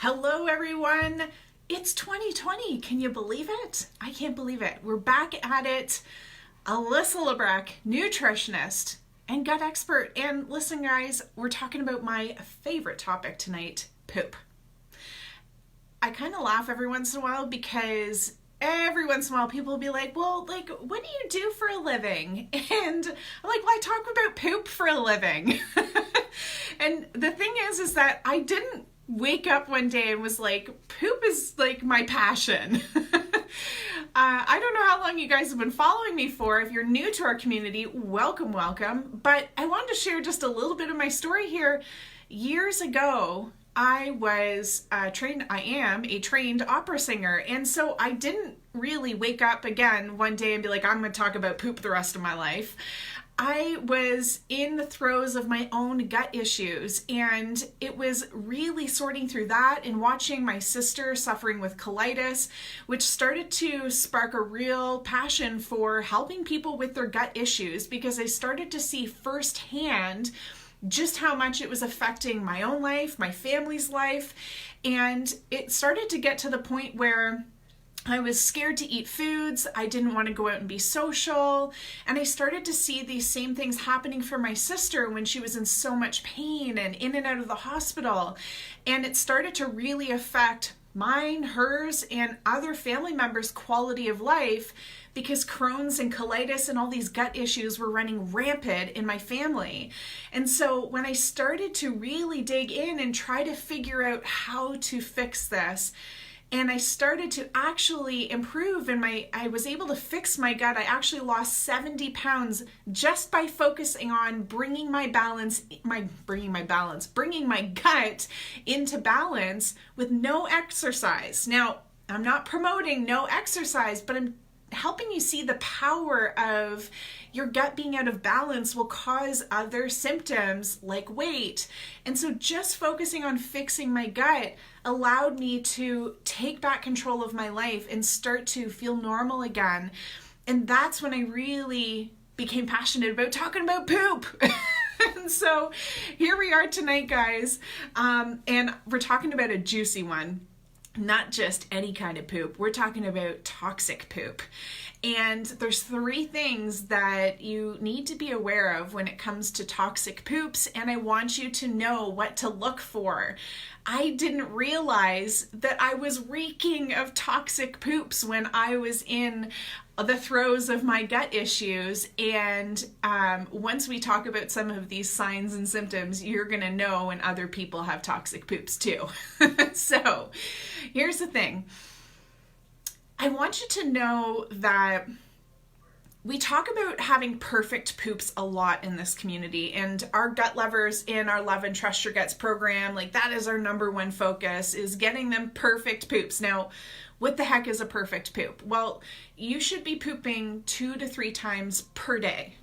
Hello, everyone. It's 2020. Can you believe it? I can't believe it. We're back at it. Alyssa Lebrecq, nutritionist and gut expert. And listen, guys, we're talking about my favorite topic tonight, poop. I kind of laugh every once in a while because every once in a while people will be like, well, like, what do you do for a living? And I'm like, well, I talk about poop for a living. And the thing is that I didn't wake up one day and was like, poop is like my passion. I don't know how long you guys have been following me for. If you're new to our community, welcome, welcome. But I wanted to share just a little bit of my story here. Years ago, I am a trained opera singer. And so I didn't really wake up again one day and be like, I'm going to talk about poop the rest of my life. I was in the throes of my own gut issues, and it was really sorting through that and watching my sister suffering with colitis, which started to spark a real passion for helping people with their gut issues, because I started to see firsthand just how much it was affecting my own life, my family's life, and it started to get to the point where I was scared to eat foods. I didn't want to go out and be social. And I started to see these same things happening for my sister when she was in so much pain and in and out of the hospital. And it started to really affect mine, hers, and other family members' quality of life, because Crohn's and colitis and all these gut issues were running rampant in my family. And so when I started to really dig in and try to figure out how to fix this, and I started to actually improve, and I was able to fix my gut. I actually lost 70 pounds just by focusing on bringing my gut into balance with no exercise. Now, I'm not promoting no exercise, but I'm helping you see the power of your gut being out of balance will cause other symptoms like weight. And so just focusing on fixing my gut allowed me to take back control of my life and start to feel normal again. And that's when I really became passionate about talking about poop. And so here we are tonight, guys. And we're talking about a juicy one. Not just any kind of poop. We're talking about toxic poop. And there's 3 things that you need to be aware of when it comes to toxic poops, and I want you to know what to look for. I didn't realize that I was reeking of toxic poops when I was in the throes of my gut issues. And once we talk about some of these signs and symptoms, you're going to know when other people have toxic poops too. So here's the thing. I want you to know that we talk about having perfect poops a lot in this community, and our gut lovers in our Love and Trust Your Guts program, like, that is our number one focus, is getting them perfect poops. Now, what the heck is a perfect poop? Well, you should be pooping 2 to 3 times per day.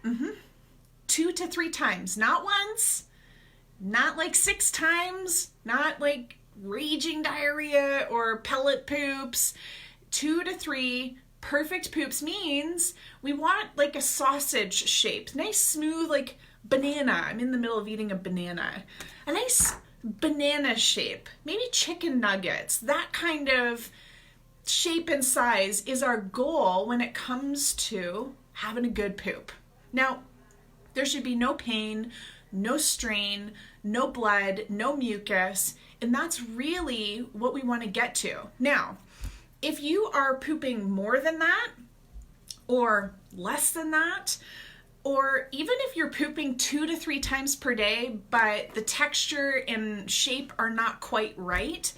2 to 3 times, not once, not like 6 times, not like raging diarrhea or pellet poops. 2 to 3 perfect poops means we want like a sausage shape, nice smooth, like banana. I'm in the middle of eating a banana. A nice banana shape, maybe chicken nuggets. That kind of shape and size is our goal when it comes to having a good poop. Now, there should be no pain, no strain, no blood, no mucus, and that's really what we want to get to. Now, if you are pooping more than that, or less than that, or even if you're pooping 2 to 3 times per day, but the texture and shape are not quite right,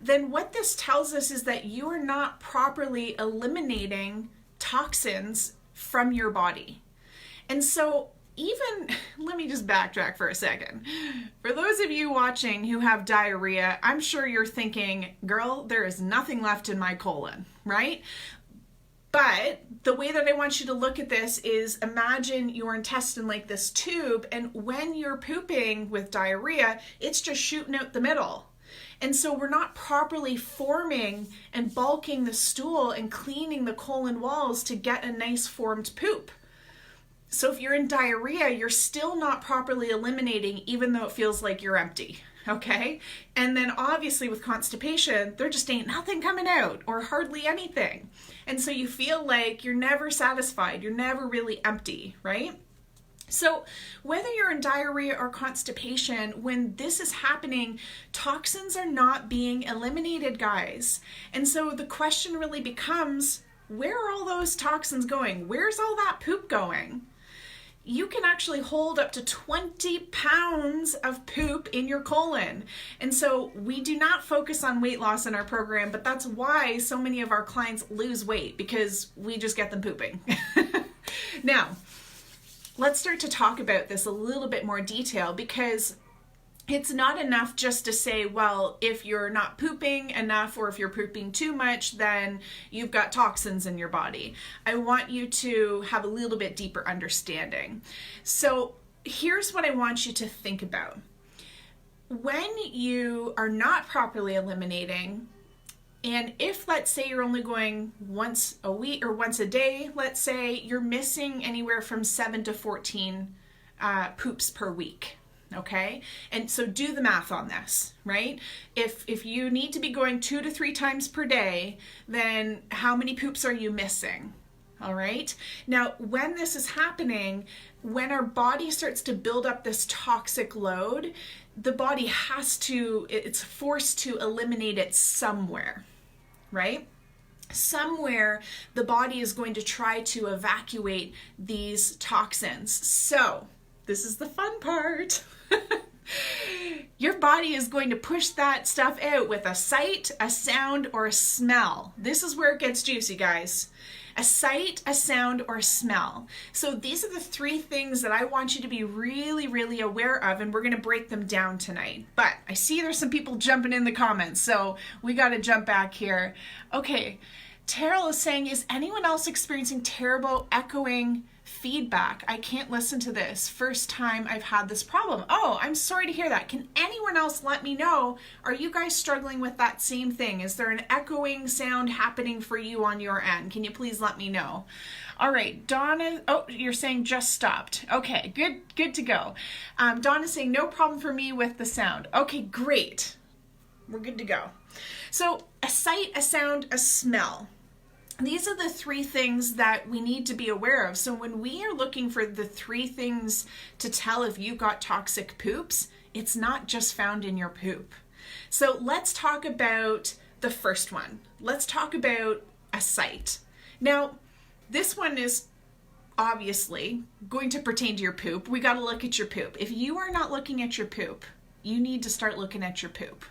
then what this tells us is that you are not properly eliminating toxins from your body. And so let me just backtrack for a second. For those of you watching who have diarrhea, I'm sure you're thinking, girl, there is nothing left in my colon, right? But the way that I want you to look at this is, imagine your intestine like this tube, and when you're pooping with diarrhea, it's just shooting out the middle. And so we're not properly forming and bulking the stool and cleaning the colon walls to get a nice formed poop. So if you're in diarrhea, you're still not properly eliminating, even though it feels like you're empty. okay? And then obviously with constipation, there just ain't nothing coming out or hardly anything. And so you feel like you're never satisfied, you're never really empty, right? So whether you're in diarrhea or constipation, when this is happening, toxins are not being eliminated, guys. And so the question really becomes, where are all those toxins going? Where's all that poop going? You can actually hold up to 20 pounds of poop in your colon. And so we do not focus on weight loss in our program, but that's why so many of our clients lose weight, because we just get them pooping. Now, let's start to talk about this a little bit more detail, because it's not enough just to say, well, if you're not pooping enough or if you're pooping too much, then you've got toxins in your body. I want you to have a little bit deeper understanding. So here's what I want you to think about. When you are not properly eliminating, and if, let's say, you're only going once a week or once a day, let's say you're missing anywhere from 7 to 14 poops per week. Okay, and so do the math on this, right? If you need to be going 2 to 3 times per day, then how many poops are you missing? All right. Now, when this is happening, when our body starts to build up this toxic load, the body it's forced to eliminate it somewhere, right? Somewhere the body is going to try to evacuate these toxins. So this is the fun part. Your body is going to push that stuff out with a sight, a sound, or a smell. This is where it gets juicy, guys. A sight, a sound, or a smell. So these are the 3 things that I want you to be really, really aware of, and we're going to break them down tonight. But I see there's some people jumping in the comments, so we got to jump back here. Okay, Terrell is saying, is anyone else experiencing terrible echoing feedback? I can't listen to this. First time I've had this problem. Oh, I'm sorry to hear that. Can anyone else let me know? Are you guys struggling with that same thing? Is there an echoing sound happening for you on your end? Can you please let me know? All right, Donna, oh, you're saying just stopped. Okay, good to go. Donna's saying no problem for me with the sound. Okay, great. We're good to go. So a sight, a sound, a smell. These are the 3 things that we need to be aware of. So when we are looking for the 3 things to tell if you got toxic poops, it's not just found in your poop. So let's talk about the first one. Let's talk about a sight. Now, this one is obviously going to pertain to your poop. We got to look at your poop. If you are not looking at your poop, you need to start looking at your poop.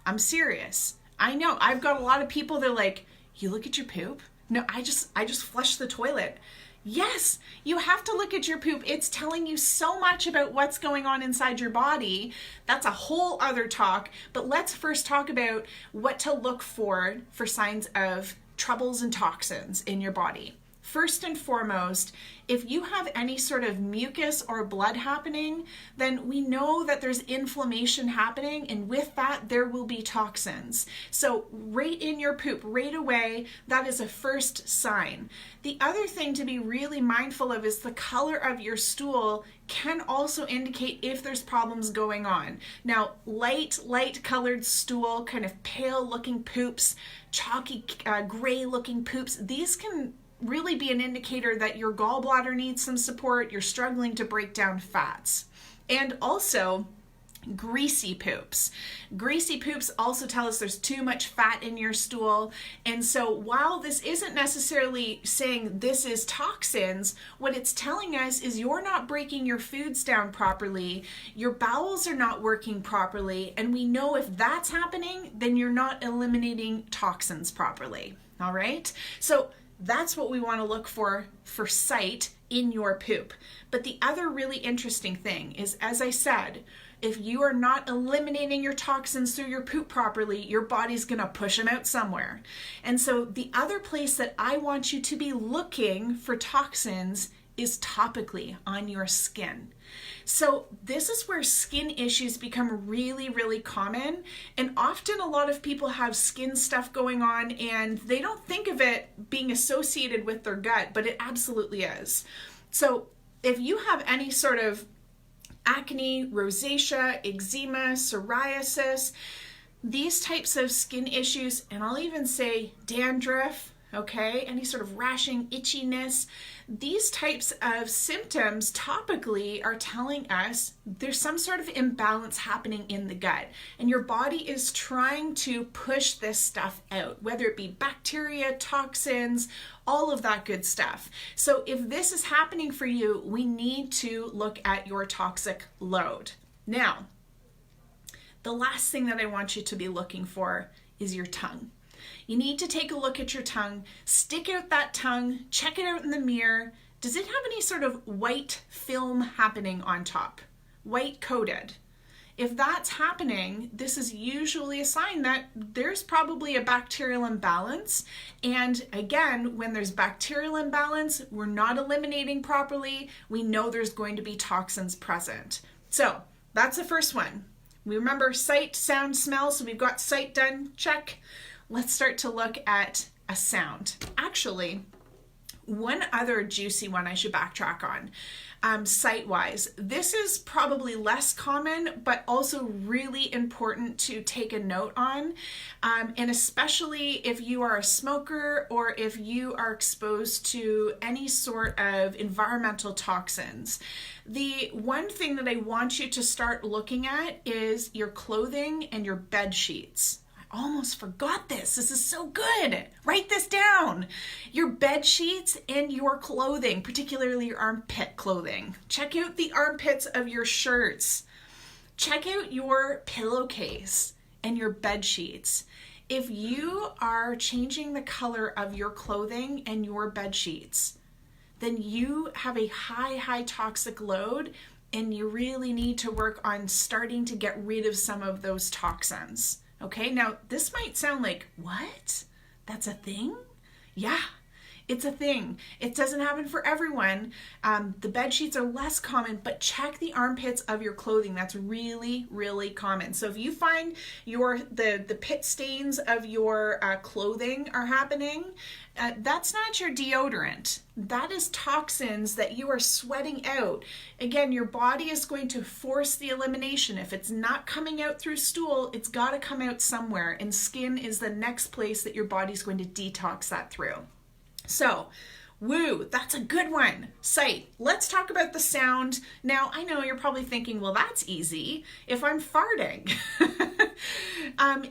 I'm serious. I know I've got a lot of people, they're like, you look at your poop? No, I just flushed the toilet. Yes, you have to look at your poop. It's telling you so much about what's going on inside your body. That's a whole other talk, but let's first talk about what to look for signs of troubles and toxins in your body. First and foremost, if you have any sort of mucus or blood happening, then we know that there's inflammation happening, and with that, there will be toxins. So right in your poop, right away, that is a first sign. The other thing to be really mindful of is the color of your stool can also indicate if there's problems going on. Now, light colored stool, kind of pale looking poops, chalky gray looking poops, these can really be an indicator that your gallbladder needs some support, you're struggling to break down fats. And also greasy poops. Greasy poops also tell us there's too much fat in your stool. And so while this isn't necessarily saying this is toxins, what it's telling us is you're not breaking your foods down properly, your bowels are not working properly, and we know if that's happening, then you're not eliminating toxins properly. All right? So that's what we want to look for sight in your poop. But the other really interesting thing is, as I said, if you are not eliminating your toxins through your poop properly, your body's going to push them out somewhere. And so the other place that I want you to be looking for toxins is topically on your skin. So this is where skin issues become really, really common. And often a lot of people have skin stuff going on and they don't think of it being associated with their gut, but it absolutely is. So if you have any sort of acne, rosacea, eczema, psoriasis, these types of skin issues, and I'll even say dandruff, okay, any sort of rashing, itchiness, these types of symptoms topically are telling us there's some sort of imbalance happening in the gut, and your body is trying to push this stuff out, whether it be bacteria, toxins, all of that good stuff. So if this is happening for you, we need to look at your toxic load. Now, the last thing that I want you to be looking for is your tongue. You need to take a look at your tongue, stick out that tongue, check it out in the mirror. Does it have any sort of white film happening on top? White coated. If that's happening, this is usually a sign that there's probably a bacterial imbalance. And again, when there's bacterial imbalance, we're not eliminating properly. We know there's going to be toxins present. So that's the first one. We remember sight, sound, smell. So we've got sight done, check. Let's start to look at a sound. Actually, one other juicy one I should backtrack on, sight-wise. This is probably less common, but also really important to take a note on. And especially if you are a smoker or if you are exposed to any sort of environmental toxins. The one thing that I want you to start looking at is your clothing and your bed sheets. Almost forgot this. This is so good. Write this down. Your bed sheets and your clothing, particularly your armpit clothing. Check out the armpits of your shirts. Check out your pillowcase and your bed sheets. If you are changing the color of your clothing and your bed sheets, then you have a high toxic load, and you really need to work on starting to get rid of some of those toxins. Okay, now this might sound like, what? That's a thing? Yeah, it's a thing. It doesn't happen for everyone. The bed sheets are less common, but check the armpits of your clothing. That's really common. So if you find the pit stains of your clothing are happening, that's not your deodorant. That is toxins that you are sweating out. Again, your body is going to force the elimination. If it's not coming out through stool, it's got to come out somewhere, and skin is the next place that your body's going to detox that through. So, woo, that's a good one. Sight. Let's talk about the sound. Now, I know you're probably thinking, well, that's easy. If I'm farting.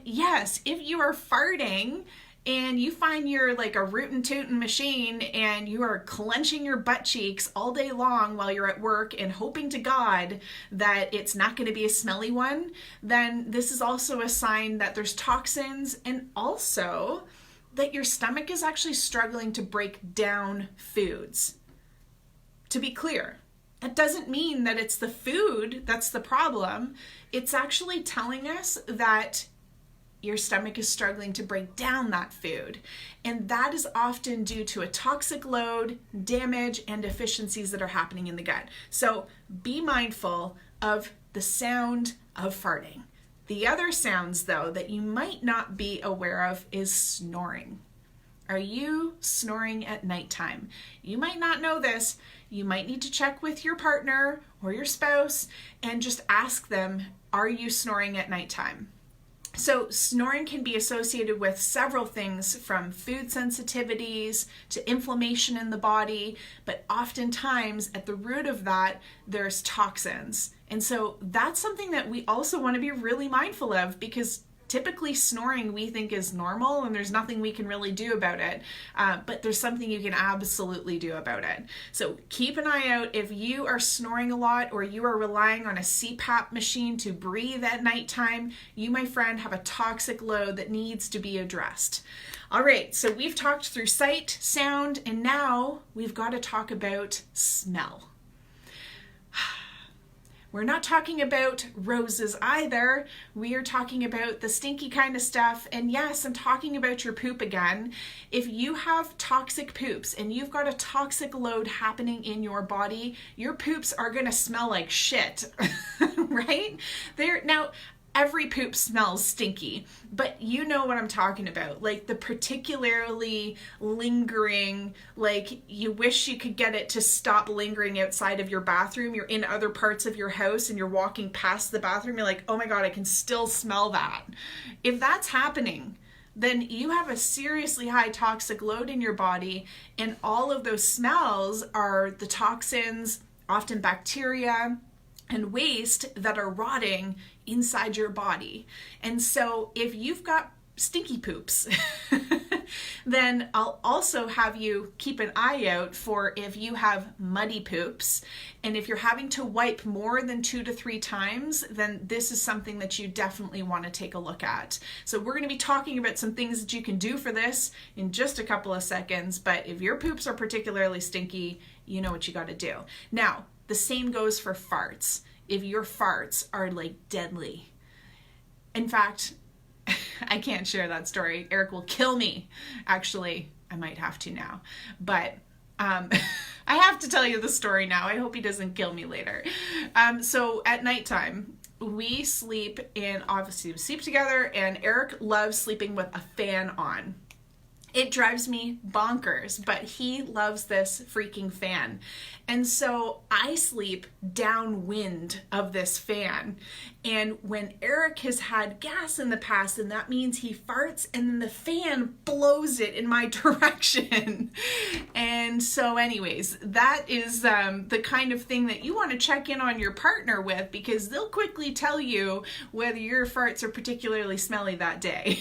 Yes, if you are farting, and you find you're like a rootin' tootin' machine and you are clenching your butt cheeks all day long while you're at work and hoping to God that it's not going to be a smelly one, then this is also a sign that there's toxins, and also that your stomach is actually struggling to break down foods. To be clear, that doesn't mean that it's the food that's the problem. It's actually telling us that your stomach is struggling to break down that food. And that is often due to a toxic load, damage, and deficiencies that are happening in the gut. So be mindful of the sound of farting. The other sounds, though, that you might not be aware of is snoring. Are you snoring at nighttime? You might not know this. You might need to check with your partner or your spouse and just ask them, are you snoring at nighttime? So snoring can be associated with several things, from food sensitivities to inflammation in the body, but oftentimes at the root of that, there's toxins. And so that's something that we also want to be really mindful of, because typically snoring we think is normal and there's nothing we can really do about it, but there's something you can absolutely do about it. So keep an eye out if you are snoring a lot or you are relying on a CPAP machine to breathe at nighttime. You, my friend, have a toxic load that needs to be addressed. All right, so we've talked through sight, sound, and now we've got to talk about smell. We're not talking about roses either. We are talking about the stinky kind of stuff. And yes, I'm talking about your poop again. If you have toxic poops and you've got a toxic load happening in your body, your poops are going to smell like shit, right? Now, every poop smells stinky, but you know what I'm talking about. Like the particularly lingering, like you wish you could get it to stop lingering outside of your bathroom. You're in other parts of your house and you're walking past the bathroom. You're like, oh my God, I can still smell that. If that's happening, then you have a seriously high toxic load in your body, and all of those smells are the toxins, often bacteria and waste that are rotting inside your body. And so if you've got stinky poops, then I'll also have you keep an eye out for if you have muddy poops. And if you're having to wipe more than 2 to 3 times, then this is something that you definitely want to take a look at. So we're going to be talking about some things that you can do for this in just a couple of seconds. But if your poops are particularly stinky, you know what you got to do. Now, the same goes for farts. If your farts are like deadly. In fact, I can't share that story. Eric will kill me. Actually, I might have to now. But I have to tell you the story now. I hope he doesn't kill me later. So at nighttime, we sleep obviously we sleep together, and Eric loves sleeping with a fan on. It drives me bonkers, but he loves this freaking fan. And so I sleep downwind of this fan. And when Eric has had gas in the past, and that means he farts and then the fan blows it in my direction. And so anyways, that is the kind of thing that you want to check in on your partner with, because they'll quickly tell you whether your farts are particularly smelly that day.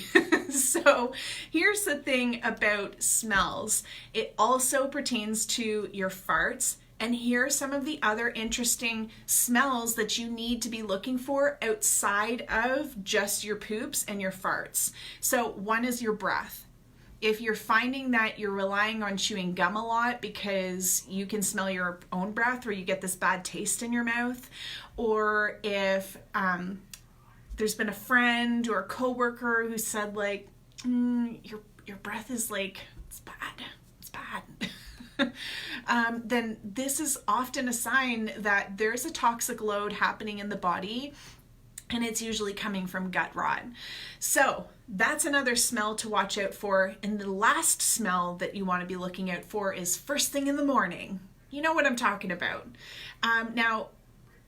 So here's the thing about smells. It also pertains to your farts. And here are some of the other interesting smells that you need to be looking for outside of just your poops and your farts. So one is your breath. If you're finding that you're relying on chewing gum a lot because you can smell your own breath, or you get this bad taste in your mouth, or if there's been a friend or a coworker who said like, your breath is like, it's bad. Then this is often a sign that there's a toxic load happening in the body, and it's usually coming from gut rot. So that's another smell to watch out for. And the last smell that you want to be looking out for is first thing in the morning. You know what I'm talking about. Now,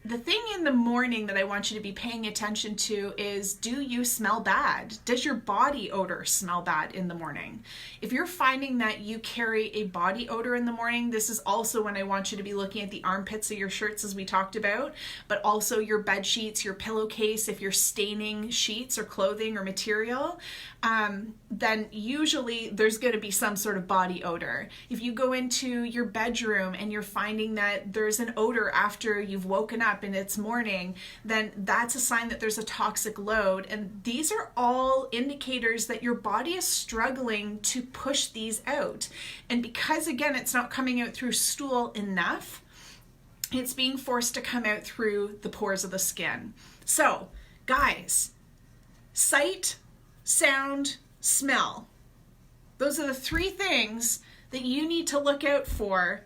the thing in the morning that I want you to be paying attention to is, do you smell bad? Does your body odor smell bad in the morning? If you're finding that you carry a body odor in the morning, this is also when I want you to be looking at the armpits of your shirts, as we talked about, but also your bed sheets, your pillowcase. If you're staining sheets or clothing or material, then usually there's going to be some sort of body odor. If you go into your bedroom and you're finding that there's an odor after you've woken up and it's morning, then that's a sign that there's a toxic load. And these are all indicators that your body is struggling to push these out. And because, again, it's not coming out through stool enough, it's being forced to come out through the pores of the skin. So, guys, sight, sound, smell. Those are the 3 things that you need to look out for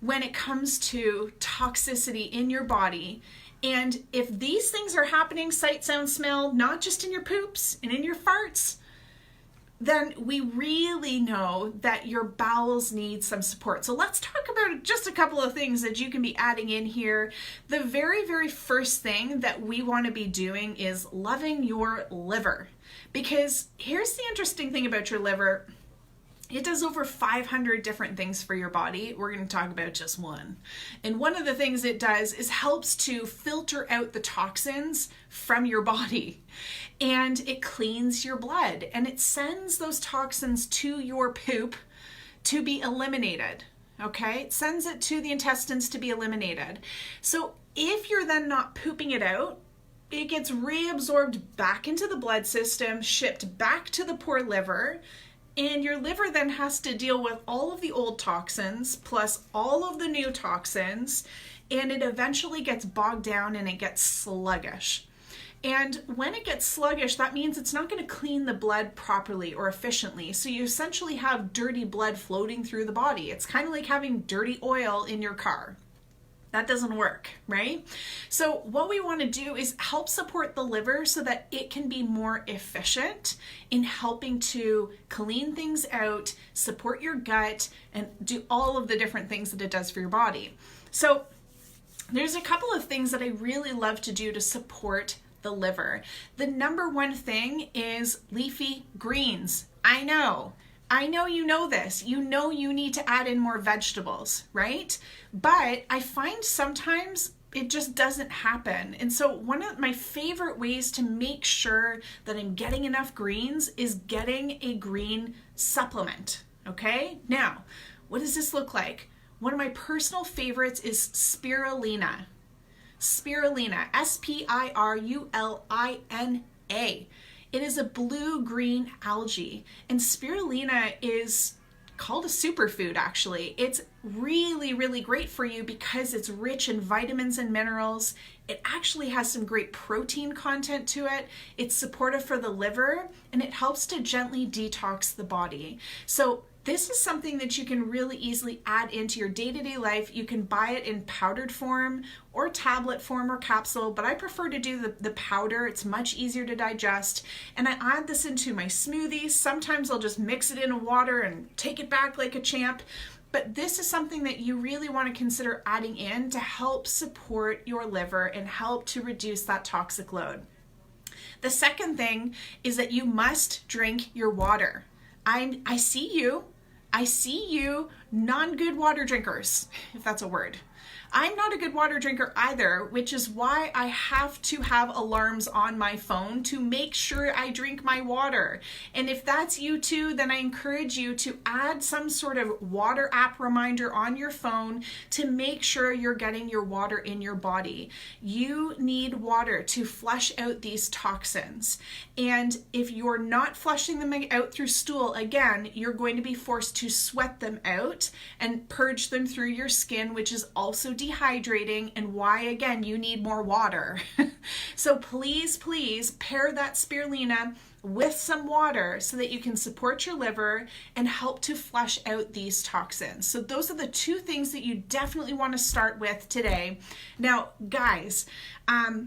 when it comes to toxicity in your body. And if these things are happening, sight, sound, smell, not just in your poops and in your farts, then we really know that your bowels need some support. So let's talk about just a couple of things that you can be adding in here. The very, very first thing that we want to be doing is loving your liver. Because here's the interesting thing about your liver. It does over 500 different things for your body. We're going to talk about just one. And one of the things it does is helps to filter out the toxins from your body. And it cleans your blood. And it sends those toxins to your poop to be eliminated. Okay? It sends it to the intestines to be eliminated. So if you're then not pooping it out, it gets reabsorbed back into the blood system, shipped back to the poor liver, and your liver then has to deal with all of the old toxins plus all of the new toxins, and it eventually gets bogged down and it gets sluggish. And when it gets sluggish, that means it's not going to clean the blood properly or efficiently. So you essentially have dirty blood floating through the body. It's kind of like having dirty oil in your car. That doesn't work, right? So what we want to do is help support the liver so that it can be more efficient in helping to clean things out, support your gut, and do all of the different things that it does for your body. So there's a couple of things that I really love to do to support the liver. The number one thing is leafy greens. I know you know this. You know you need to add in more vegetables, right? But I find sometimes it just doesn't happen. And so one of my favorite ways to make sure that I'm getting enough greens is getting a green supplement, okay? Now, what does this look like? One of my personal favorites is spirulina. Spirulina, S-P-I-R-U-L-I-N-A. It is a blue-green algae, and spirulina is called a superfood, actually. It's really, really great for you because it's rich in vitamins and minerals. It actually has some great protein content to it. It's supportive for the liver, and it helps to gently detox the body. So this is something that you can really easily add into your day-to-day life. You can buy it in powdered form or tablet form or capsule, but I prefer to do the powder. It's much easier to digest. And I add this into my smoothies. Sometimes I'll just mix it in water and take it back like a champ. But this is something that you really want to consider adding in to help support your liver and help to reduce that toxic load. The second thing is that you must drink your water. I see you non-good water drinkers, if that's a word. I'm not a good water drinker either, which is why I have to have alarms on my phone to make sure I drink my water. And if that's you too, then I encourage you to add some sort of water app reminder on your phone to make sure you're getting your water in your body. You need water to flush out these toxins. And if you're not flushing them out through stool, again, you're going to be forced to sweat them out and purge them through your skin, which is also dehydrating, and why again you need more water. So please pair that spirulina with some water so that you can support your liver and help to flush out these toxins. So those are the two things that you definitely want to start with today. Now guys, I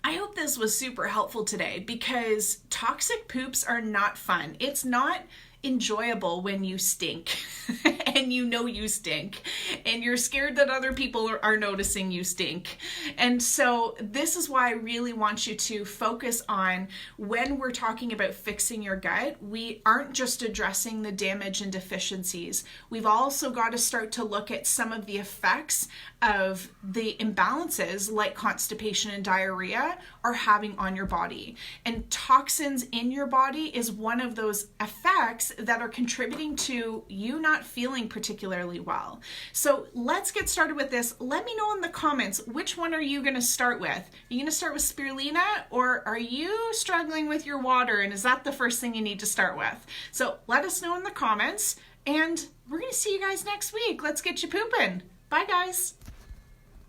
hope this was super helpful today because toxic poops are not fun. It's not enjoyable when you stink and you know you stink and you're scared that other people are noticing you stink. And so this is why I really want you to focus on, when we're talking about fixing your gut, we aren't just addressing the damage and deficiencies. We've also got to start to look at some of the effects of the imbalances like constipation and diarrhea are having on your body. And toxins in your body is one of those effects that are contributing to you not feeling particularly well. So let's get started with this. Let me know in the comments, which one are you going to start with? Are you going to start with spirulina, or are you struggling with your water, and is that the first thing you need to start with? So let us know in the comments, and we're going to see you guys next week. Let's get you pooping. Bye guys.